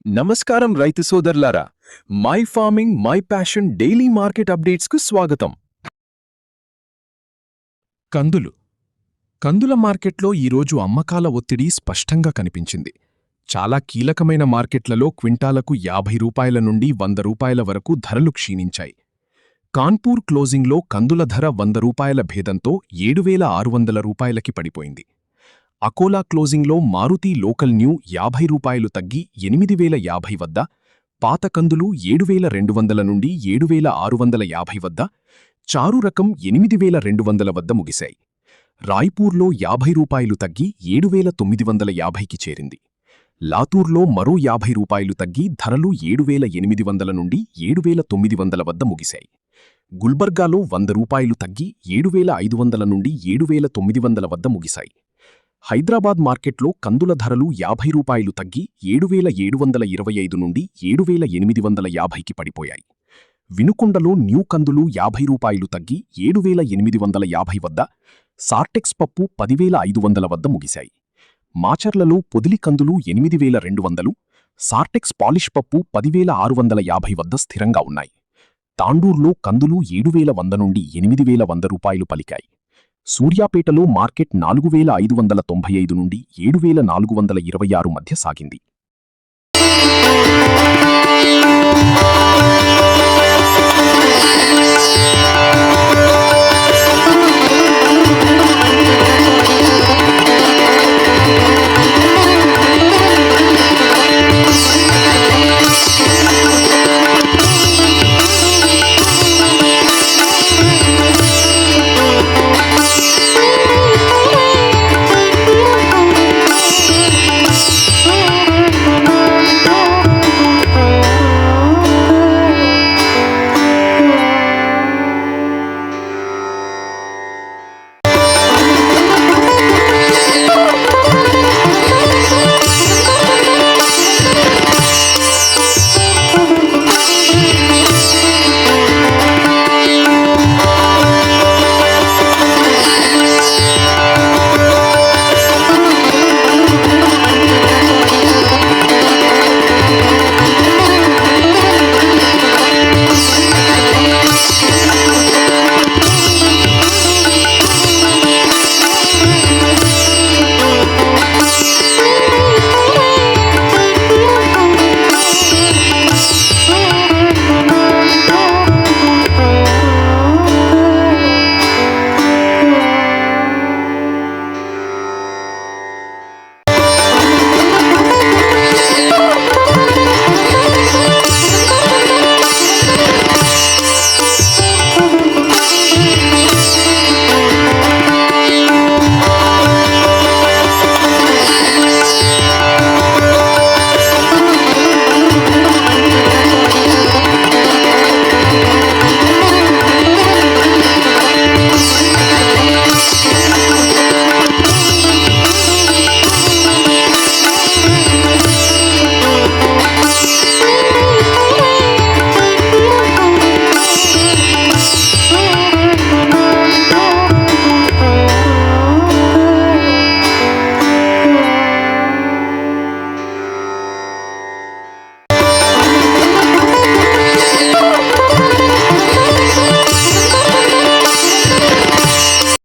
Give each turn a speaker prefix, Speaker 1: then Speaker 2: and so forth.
Speaker 1: నమస్కారం రైతు సోదరులారా, my farming my passion daily market అప్డేట్స్కు స్వాగతం. కందుల మార్కెట్లో ఈరోజు అమ్మకాల ఒత్తిడి స్పష్టంగా కనిపించింది. చాలా కీలకమైన మార్కెట్లలో క్వింటాలకు 50 రూపాయల నుండి 100 రూపాయల వరకు ధరలు క్షీణించాయి. కాన్పూర్ క్లోజింగ్లో కందుల ధర 100 రూపాయల భేదంతో 7,600 రూపాయలకి పడిపోయింది. అకోలా క్లోజింగ్లో మారుతి లోకల్ న్యూ 50 రూపాయలు తగ్గి 8,050 వద్ద, పాత కందులు 7,200 నుండి 7,650 వద్ద, చారు రకం 8,200 వద్ద ముగిశాయి. రాయ్పూర్లో 50 రూపాయలు తగ్గి 7,950కి చేరింది. లాతూర్లో మరో 50 రూపాయలు తగ్గి ధరలు 7,800 నుండి 7,900 వద్ద ముగిశాయి. గుల్బర్గాలో 100 రూపాయలు తగ్గి 7,500 నుండి 7,900 వద్ద ముగిశాయి. హైదరాబాద్ మార్కెట్లో కందుల ధరలు 50 రూపాయలు తగ్గి 7,725 నుండి 7,850కి పడిపోయాయి. వినుకొండలో న్యూ కందులు 50 రూపాయలు తగ్గి 7,850 వద్ద, సార్టెక్స్ పప్పు 10,500 వద్ద ముగిశాయి. మాచర్లలో పొదిలి కందులు 8,200, సార్టెక్స్ పాలిష్ పప్పు 10,650 వద్ద స్థిరంగా ఉన్నాయి. తాండూర్లో కందులు 7,100 నుండి 8,100 రూపాయలు పలికాయి. సూర్యాపేటలో మార్కెట్ 4,595 నుండి 7,426 మధ్య సాగింది.